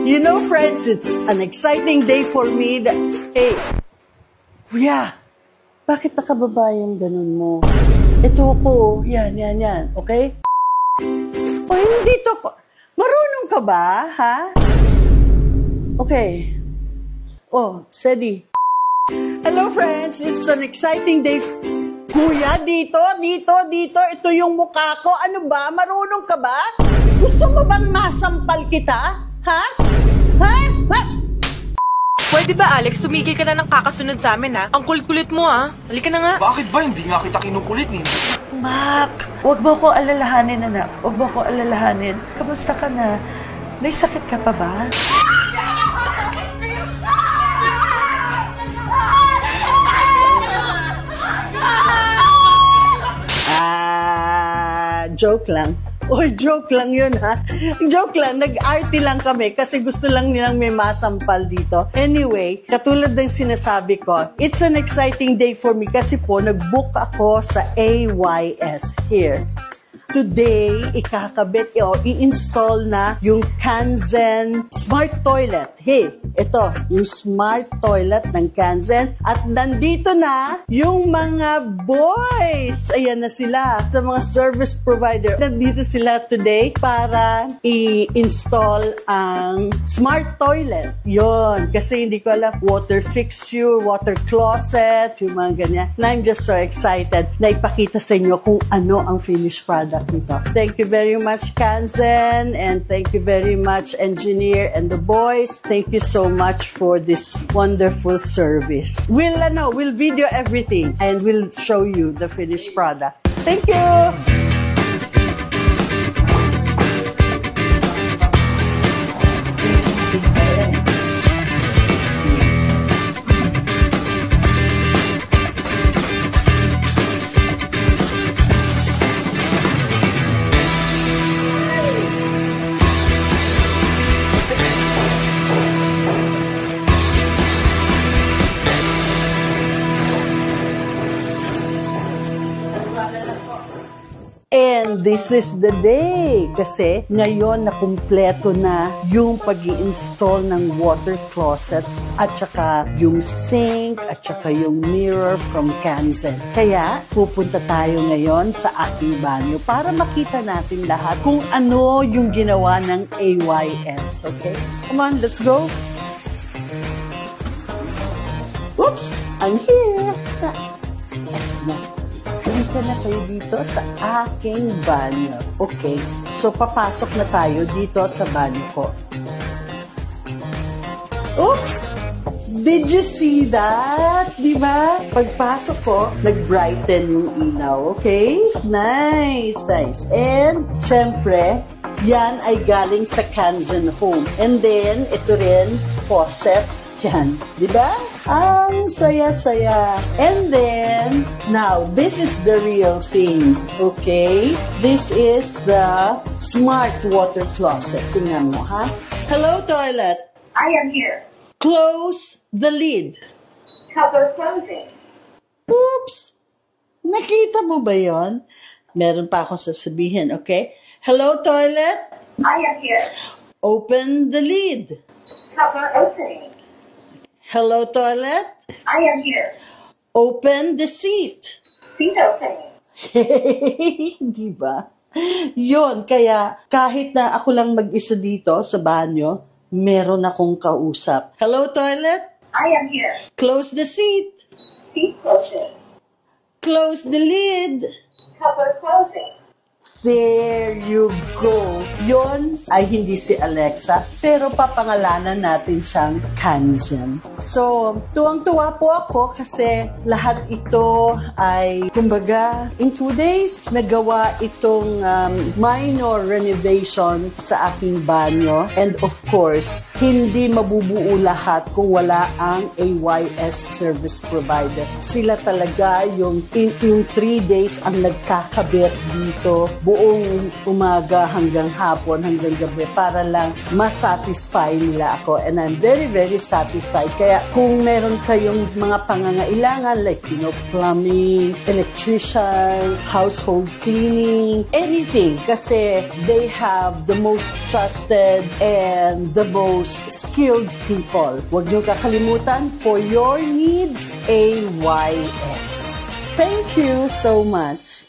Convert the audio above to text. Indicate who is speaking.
Speaker 1: You know, friends, it's an exciting day for me that... Hey, Kuya, bakit nakababa yung ganun mo? Ito ko, yan, okay? O, hindi to ko. Marunong ka ba, ha? Okay. Oh, steady. Hello, friends, it's an exciting day. Kuya, dito. Ito yung mukha ko. Ano ba? Marunong ka ba? Gusto mo bang masampal kita? Ha?
Speaker 2: Pwede ba, Alex? Tumigil ka na ng kakasunod sa amin, ha? Ang kulit-kulit mo, ha? Halika na nga.
Speaker 3: Bakit ba? Hindi nga kita kinukulit, eh.
Speaker 1: Mac, huwag mo ko alalahanin, anak. Huwag mo ko alalahanin. Kamusta ka na? May sakit ka pa ba? Joke lang. Oy, joke lang yun, ha? Joke lang. Nag-arty lang kami kasi gusto lang nilang may masampal dito. Anyway, katulad ng sinasabi ko, it's an exciting day for me kasi po, nag-book ako sa AYS here. Today, ikakabit o i-install na yung Kanzen Smart Toilet. Hey, ito, yung Smart Toilet ng Kanzen. At nandito na yung mga boys. Ayan na sila. Sa mga service provider. Nandito sila today para i-install ang Smart Toilet. Yon, kasi hindi ko alam, water fixture, water closet, yung mga ganyan. And I'm just so excited na ipakita sa inyo kung ano ang finished product nito. Thank you very much, Kanzen, and thank you very much, engineer and the boys. Thank you so much for this wonderful service. We'll video everything and we'll show you the finished product. Thank you. And this is the day kasi ngayon na kumpleto na yung pag-i-install ng water closet at saka yung sink at saka yung mirror from Kanzen. Kaya pupunta tayo ngayon sa aking banyo para makita natin lahat kung ano yung ginawa ng AYS. Okay? Come on, let's go. Oops! I'm here! Eto na. Halika na kayo dito sa aking banyo. Okay, so papasok na tayo dito sa banyo ko. Oops! Did you see that? Diba? Pagpasok ko, nag-brighten yung ilaw. Okay? Nice. And, syempre, yan ay galing sa Kanzen Home. And then, ito rin, faucet. Yan. Diba? Ang saya-saya. And then, now, this is the real thing. Okay? This is the smart water closet. Tingnan mo, ha? Hello, toilet.
Speaker 4: I am here.
Speaker 1: Close the lid.
Speaker 4: Cover closing.
Speaker 1: Oops! Nakita mo ba yon? Meron pa akong sasabihin, okay? Hello, toilet.
Speaker 4: I am here.
Speaker 1: Open the lid.
Speaker 4: Cover opening.
Speaker 1: Hello, toilet.
Speaker 4: I am here.
Speaker 1: Open the seat.
Speaker 4: Seat opening.
Speaker 1: Diba? Yun, kaya kahit na ako lang mag-isa dito sa banyo, meron akong kausap. Hello, toilet.
Speaker 4: I am here.
Speaker 1: Close the seat.
Speaker 4: Seat closing.
Speaker 1: Close the lid.
Speaker 4: Cover closing.
Speaker 1: There you go. Yon ay hindi si Alexa, pero papangalanan natin siyang Kanzen. So, tuwang-tuwa po ako kasi lahat ito ay, kumbaga, in 2 days, nagawa itong minor renovation sa aking banyo. And of course, hindi mabubuo lahat kung wala ang AYS service provider. Sila talaga yung 3 days ang nagkakabit dito buong umaga hanggang hapon, hanggang gabi para lang masatisfy nila ako. And I'm very, very satisfied. Kaya kung meron kayong mga pangangailangan like, plumbing, electricians, household cleaning, anything. Kasi they have the most trusted and the most skilled people. Huwag niyo kakalimutan, for your needs, AYS. Thank you so much.